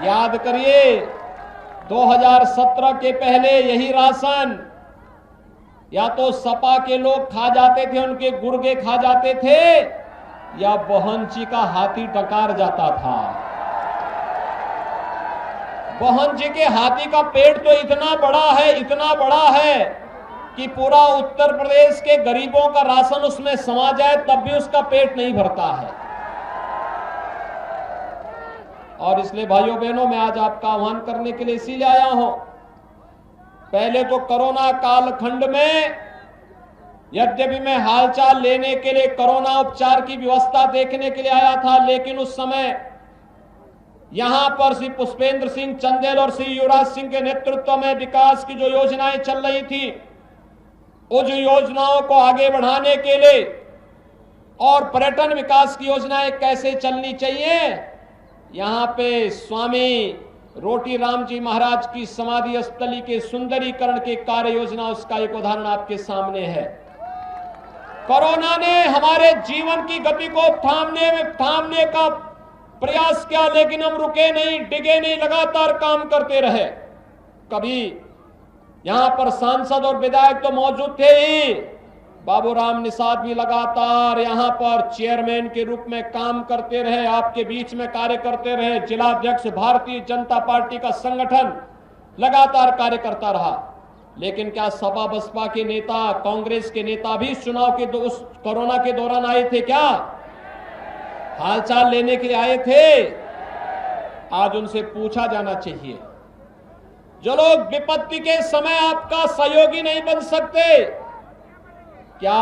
याद करिए 2017 के पहले यही राशन या तो सपा के लोग खा जाते थे, उनके गुर्गे खा जाते थे, या बहनची का हाथी टकार जाता था। बहनची के हाथी का पेट तो इतना बड़ा है कि पूरा उत्तर प्रदेश के गरीबों का राशन उसमें समा जाए तब भी उसका पेट नहीं भरता है। और इसलिए भाइयों बहनों, मैं आज आपका आह्वान करने के लिए इसीलिए आया हूं। पहले तो कोरोना कालखंड में यद्यपि मैं हालचाल लेने के लिए कोरोना उपचार की व्यवस्था देखने के लिए आया था, लेकिन उस समय यहां पर श्री पुष्पेंद्र सिंह चंदेल और श्री युवराज सिंह के नेतृत्व में विकास की जो योजनाएं चल रही थी, उन योजनाओं को आगे बढ़ाने के लिए और पर्यटन विकास की योजनाएं कैसे चलनी चाहिए, यहां पे स्वामी रोटी राम जी महाराज की समाधि स्थली के सुंदरीकरण के कार्य योजना, उसका एक उदाहरण आपके सामने है। कोरोना ने हमारे जीवन की गति को थामने का प्रयास किया, लेकिन हम रुके नहीं, डिगे नहीं, लगातार काम करते रहे। कभी यहां पर सांसद और विधायक तो मौजूद थे ही, बाबूराम निषाद भी लगातार यहां पर चेयरमैन के रूप में काम करते रहे, आपके बीच में कार्य करते रहे। जिलाध्यक्ष भारतीय जनता पार्टी का संगठन लगातार कार्य करता रहा। लेकिन क्या सपा बसपा के नेता, कांग्रेस के नेता भी चुनाव के उस कोरोना के दौरान आए थे? क्या हालचाल लेने के लिए आए थे? आज उनसे पूछा जाना चाहिए। जो लोग विपत्ति के समय आपका सहयोगी नहीं बन सकते, क्या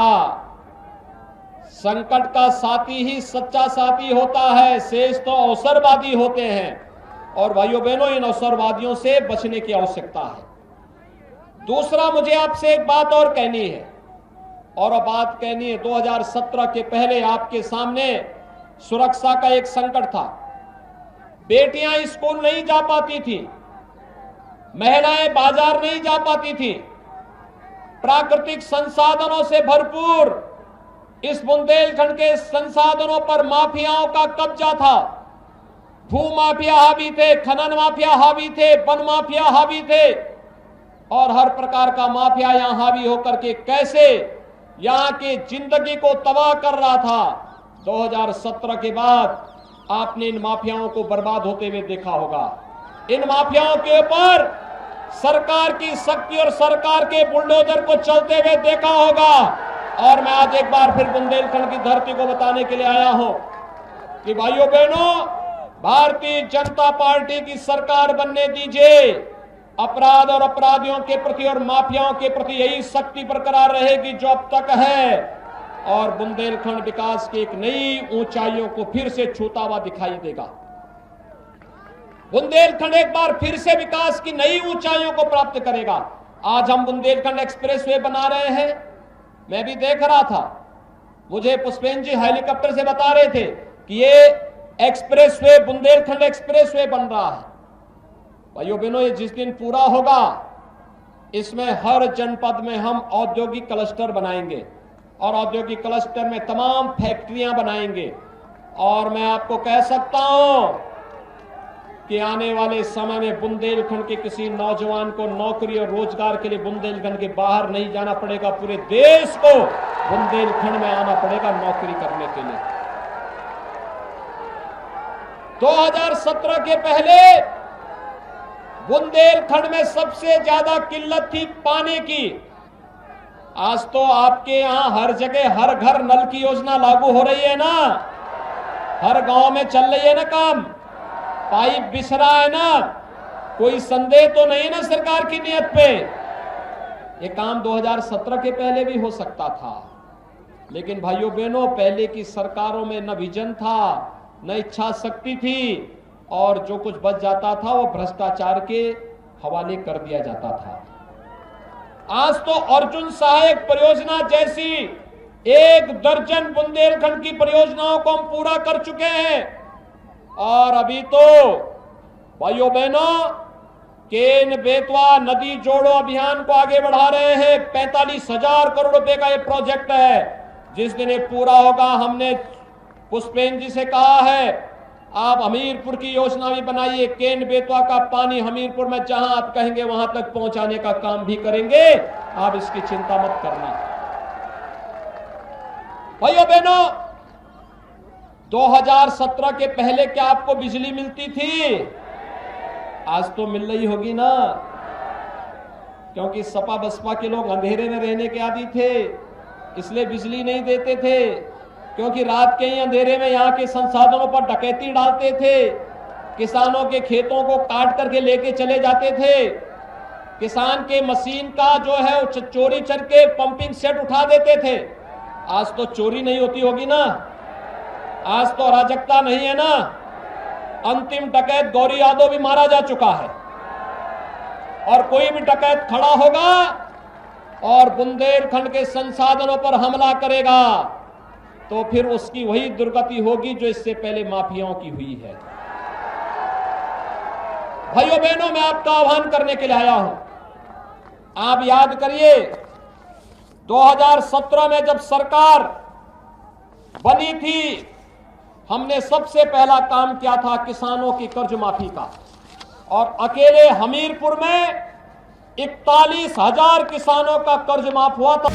संकट का साथी ही सच्चा साथी होता है? शेष तो अवसरवादी होते हैं। और भाइयों बहनों, इन अवसरवादियों से बचने की आवश्यकता है। दूसरा, मुझे आपसे एक बात और कहनी है, और बात कहनी है 2017 के पहले आपके सामने सुरक्षा का एक संकट था। बेटियां स्कूल नहीं जा पाती थी, महिलाएं बाजार नहीं जा पाती थी। प्राकृतिक संसाधनों से भरपूर इस बुंदेलखंड के संसाधनों पर माफियाओं का कब्जा था। भू माफिया हावी थे, खनन माफिया हावी थे, वन माफिया हावी थे, और हर प्रकार का माफिया यहां हावी होकर के कैसे यहां की जिंदगी को तबाह कर रहा था। 2017 के बाद आपने इन माफियाओं को बर्बाद होते हुए देखा होगा। इन माफियाओं के ऊपर सरकार की शक्ति और सरकार के बुलडोजर को चलते हुए देखा होगा। और मैं आज एक बार फिर बुंदेलखंड की धरती को बताने के लिए आया हूं कि भाइयों बहनों, भारतीय जनता पार्टी की सरकार बनने दीजिए। अपराध और अपराधियों के प्रति और माफियाओं के प्रति यही शक्ति बरकरार रहेगी जो अब तक है, और बुंदेलखंड विकास की एक नई ऊंचाइयों को फिर से छूता हुआ दिखाई देगा। बुंदेलखंड एक बार फिर से विकास की नई ऊंचाइयों को प्राप्त करेगा। आज हम बुंदेलखंड एक्सप्रेसवे बना रहे हैं। मैं भी देख रहा था, मुझे पुष्पेंद्र जी हेलीकॉप्टर से बता रहे थे कि ये एक्सप्रेसवे बुंदेलखंड एक्सप्रेसवे बन रहा है। भाइयों बहनों, ये जिस दिन पूरा होगा, इसमें हर जनपद में हम औद्योगिक क्लस्टर बनाएंगे और औद्योगिक क्लस्टर में तमाम फैक्ट्रियां बनाएंगे। और मैं आपको कह सकता हूं कि आने वाले समय में बुंदेलखंड के किसी नौजवान को नौकरी और रोजगार के लिए बुंदेलखंड के बाहर नहीं जाना पड़ेगा, पूरे देश को बुंदेलखंड में आना पड़ेगा नौकरी करने के लिए। 2017 के पहले बुंदेलखंड में सबसे ज्यादा किल्लत थी पानी की। आज तो आपके यहां हर जगह हर घर नल की योजना लागू हो रही है ना, हर गांव में चल रही है ना काम, पाइप बिछ रहा है ना, कोई संदेह तो नहीं ना सरकार की नियत पे। ये काम 2017 के पहले भी हो सकता था, लेकिन भाइयों बहनों, पहले की सरकारों में न विजन था, न इच्छा शक्ति थी, और जो कुछ बच जाता था वो भ्रष्टाचार के हवाले कर दिया जाता था। आज तो अर्जुन सहायक परियोजना जैसी 1 दर्जन बुंदेलखंड की परियोजनाओं को हम पूरा कर चुके हैं। और अभी तो भाइयों बहनों, केन बेतवा नदी जोड़ो अभियान को आगे बढ़ा रहे हैं। 45,000 करोड़ रुपए का ये प्रोजेक्ट है। जिस दिन ये पूरा होगा, हमने पुष्पेंद्र जी से कहा है आप हमीरपुर की योजना भी बनाइए, केन बेतवा का पानी हमीरपुर में जहां आप कहेंगे वहां तक पहुंचाने का काम भी करेंगे, आप इसकी चिंता मत करना। भाइयों बहनों, 2017 के पहले क्या आपको बिजली मिलती थी? आज तो मिल रही होगी ना, क्योंकि सपा बसपा के लोग अंधेरे में रहने के आदी थे, इसलिए बिजली नहीं देते थे, क्योंकि रात के ही अंधेरे में यहां के संसाधनों पर डकैती डालते थे, किसानों के खेतों को काट करके लेके चले जाते थे, किसान के मशीन का जो है चोरी करके पंपिंग सेट उठा देते थे। आज तो चोरी नहीं होती होगी ना, आज तो अराजकता नहीं है ना। अंतिम डकैत गौरी यादव भी मारा जा चुका है, और कोई भी डकैत खड़ा होगा और बुंदेलखंड के संसाधनों पर हमला करेगा तो फिर उसकी वही दुर्गति होगी जो इससे पहले माफियाओं की हुई है। भाइयों बहनों, मैं आपका आह्वान करने के लिए आया हूं। आप याद करिए, 2017 में जब सरकार बनी थी, हमने सबसे पहला काम किया था किसानों की कर्ज माफी का, और अकेले हमीरपुर में 41,000 किसानों का कर्ज माफ हुआ था।